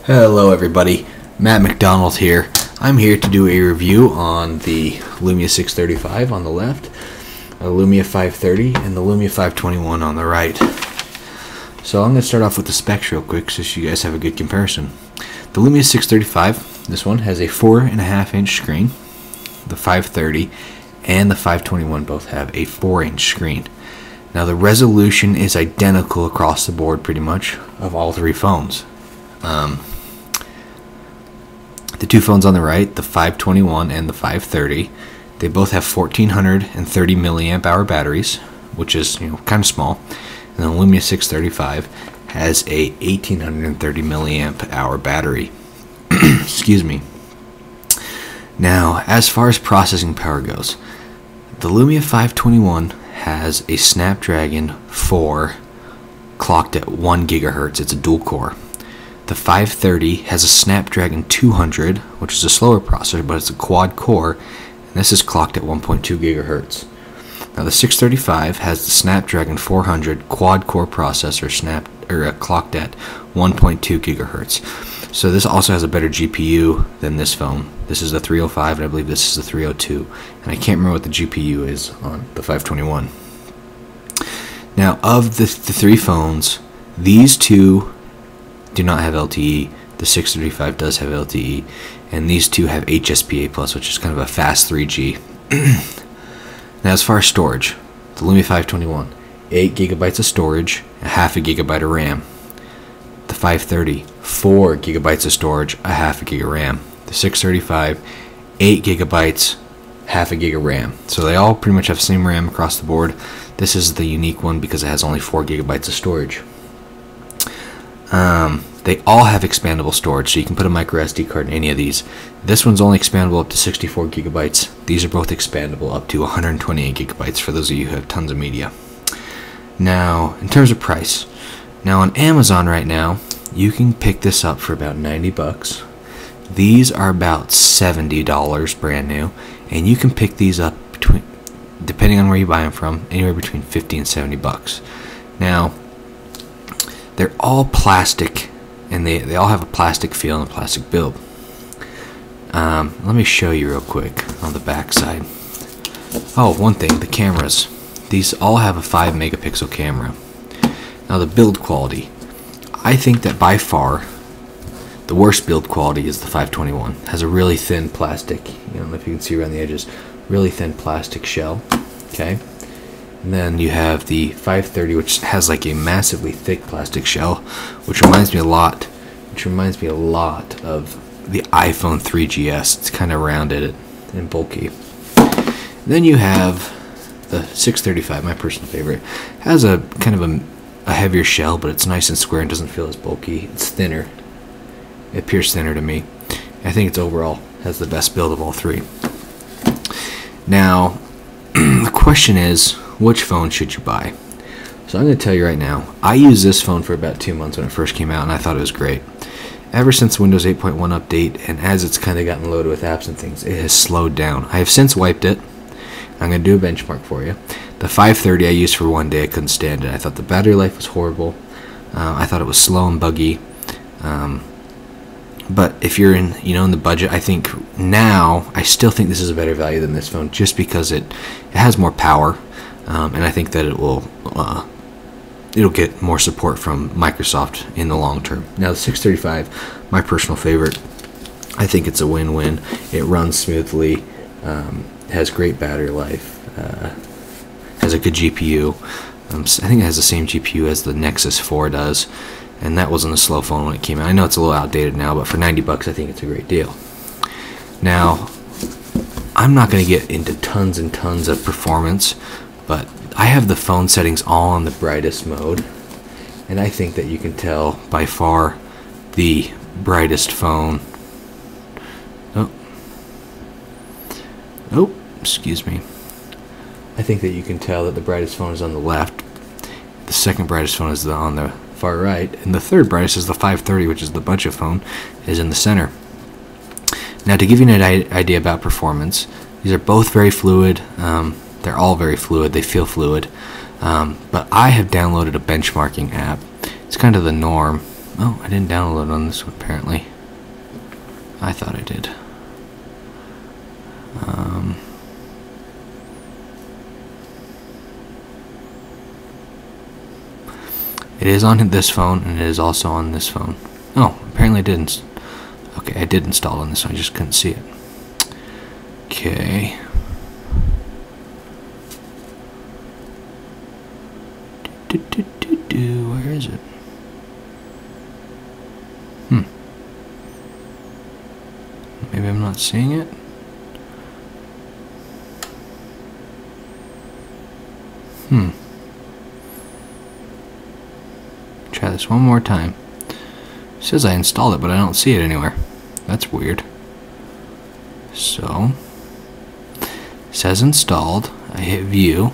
Hello everybody, Matt McDonald here. I'm here to do a review on the Lumia 635 on the left, a Lumia 530, and the Lumia 521 on the right. So I'm going to start off with the specs real quick so you guys have a good comparison. The Lumia 635, this one has a 4.5-inch screen. The 530 and the 521 both have a 4-inch screen. Now the resolution is identical across the board pretty much of all three phones. The two phones on the right, the 521 and the 530, they both have 1430 milliamp hour batteries, which is kind of small. And the Lumia 635 has a 1830 milliamp hour battery. Excuse me. Now, as far as processing power goes, the Lumia 521 has a Snapdragon 4 clocked at 1 gigahertz. It's a dual core. The 530 has a Snapdragon 200, which is a slower processor, but it's a quad core, and this is clocked at 1.2 gigahertz. Now the 635 has the Snapdragon 400 quad core processor clocked at 1.2 gigahertz. So this also has a better GPU than this phone. This is the 305, and I believe this is the 302, and I can't remember what the GPU is on the 521. Now of the three phones, these two do not have LTE. The 635 does have LTE, and these two have HSPA+, which is kind of a fast 3G. Now as far as storage, the Lumia 521, 8 gigabytes of storage, a half a gigabyte of RAM. The 530, 4 gigabytes of storage, a half a gig of RAM. The 635, 8 gigabytes, half a gig of RAM. So they all pretty much have the same RAM across the board. This is the unique one because it has only 4 gigabytes of storage. They all have expandable storage, so you can put a micro SD card in any of these. This one's only expandable up to 64 gigabytes. These are both expandable up to 128 gigabytes for those of you who have tons of media. Now, in terms of price, now on Amazon right now, you can pick this up for about 90 bucks. These are about $70 brand new, and you can pick these up between, depending on where you buy them from, anywhere between 50 and 70 bucks. Now, they're all plastic, and they all have a plastic feel and a plastic build. Let me show you real quick on the back side. Oh, one thing, the cameras. These all have a 5 megapixel camera. Now the build quality. I think that by far the worst build quality is the 521. It has a really thin plastic, I don't know if you can see around the edges, really thin plastic shell. Okay. And then you have the 530, which has like a massively thick plastic shell, which reminds me a lot of the iPhone 3GS. It's kind of rounded and bulky. And then you have the 635, my personal favorite. Has a kind of a heavier shell, but it's nice and square and doesn't feel as bulky. It's thinner. It appears thinner to me. I think it's overall has the best build of all three. Now, the question is, which phone should you buy? So I'm going to tell you right now, I used this phone for about 2 months when it first came out, and I thought it was great. Ever since Windows 8.1 update, and as it's kind of gotten loaded with apps and things, it has slowed down. I have since wiped it. I'm going to do a benchmark for you. The 530 I used for one day. I couldn't stand it. I thought the battery life was horrible. I thought it was slow and buggy. But if you're in the budget, I think now, I still think this is a better value than this phone just because it has more power. And I think that it'll get more support from Microsoft in the long term. Now the 635, my personal favorite, I think it's a win-win. It runs smoothly, has great battery life, has a good GPU. I think it has the same GPU as the Nexus 4 does, and that wasn't a slow phone when it came out. I know it's a little outdated now, but for 90 bucks, I think it's a great deal. Now, I'm not going to get into tons and tons of performance, but I have the phone settings all on the brightest mode, and I think that you can tell by far the brightest phone. Oh, excuse me. I think that you can tell that the brightest phone is on the left, the second brightest phone is on the far right, and the third brightest is the 530, which is the budget phone, is in the center. Now to give you an idea about performance, these are both very fluid. They're all very fluid. They feel fluid. But I have downloaded a benchmarking app. It's kind of the norm Oh, I didn't download on this one apparently. I thought I did. It is on this phone, and it is also on this phone. Oh, apparently it didn't. Okay, I did install on this one, I just couldn't see it. Okay. Where is it? Maybe I'm not seeing it. Try this one more time. It says I installed it, but I don't see it anywhere. That's weird. So, it says installed. I hit view.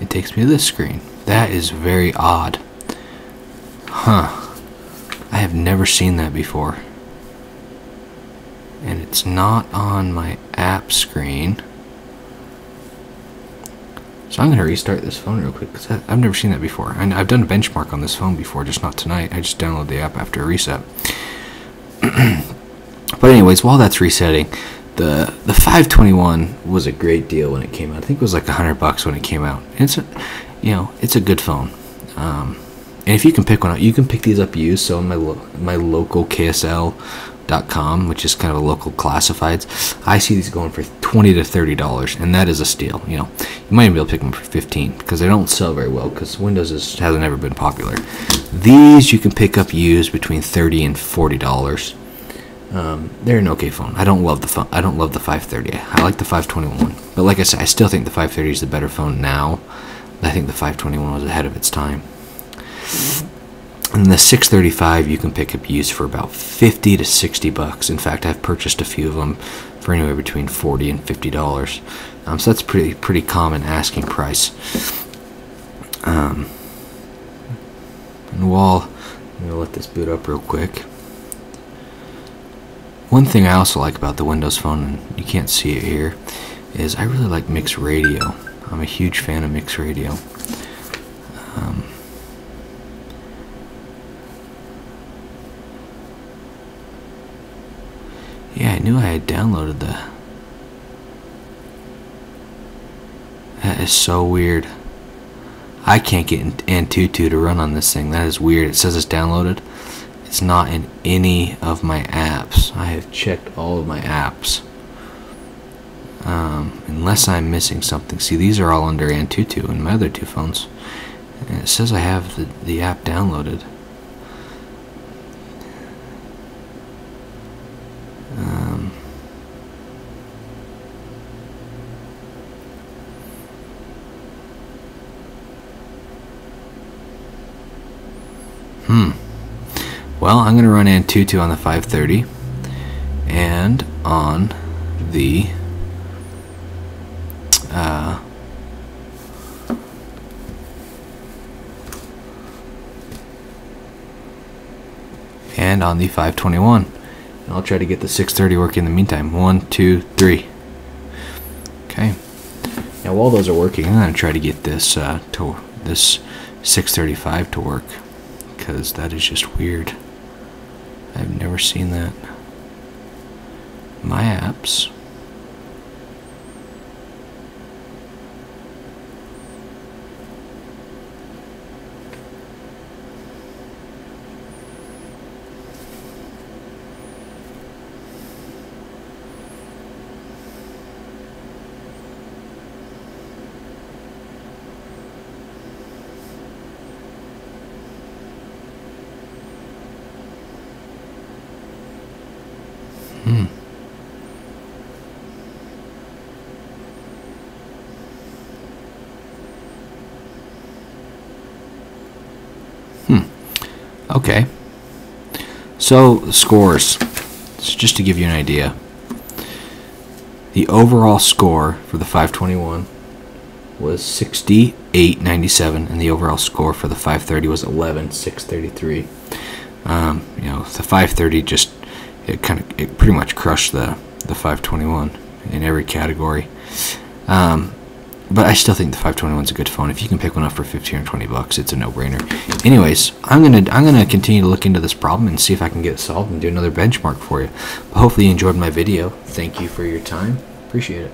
It takes me to this screen. That is very odd. Huh. I have never seen that before. And it's not on my app screen. So I'm going to restart this phone real quick because I've never seen that before. I've done a benchmark on this phone before, just not tonight. I just downloaded the app after a reset. But anyways, while that's resetting, the 521 was a great deal when it came out. I think it was like $100 when it came out. It's a good phone. And if you can pick one up, you can pick these up used. So on my local KSL.com, which is kind of a local classifieds, I see these going for $20 to $30, and that is a steal. You might even be able to pick them for $15 because they don't sell very well because Windows hasn't ever been popular. These you can pick up used between $30 and $40. They're an okay phone. I don't love the phone. I don't love the 530. I like the 521, but like I said, I still think the 530 is the better phone now. I think the 521 was ahead of its time. And the 635 you can pick up used for about $50 to $60. In fact, I've purchased a few of them for anywhere between $40 and $50. So that's pretty common asking price. And while I'm gonna let this boot up real quick. One thing I also like about the Windows Phone, and you can't see it here, is I really like mixed radio. I'm a huge fan of mixed radio. Yeah, I knew I had downloaded the... That is so weird. I can't get Antutu to run on this thing. That is weird. It says it's downloaded. It's not in any of my apps. I have checked all of my apps. Unless I'm missing something. See, these are all under Antutu in my other two phones. And it says I have the app downloaded. Well, I'm going to run Antutu on the 530 and on the and on the 521. And I'll try to get the 630 working in the meantime. 1, 2, 3. Okay. Now while those are working, I'm going to try to get this this 635 to work, because that is just weird. I've never seen that. My apps. Okay. So, scores. So just to give you an idea. The overall score for the 521 was 68.97, and the overall score for the 530 was 11.633. The 530 just it pretty much crushed the 521 in every category. But I still think the 521 is a good phone. If you can pick one up for 15 or 20 bucks, it's a no-brainer. Anyways, I'm gonna continue to look into this problem and see if I can get it solved and do another benchmark for you. But hopefully you enjoyed my video. Thank you for your time. Appreciate it.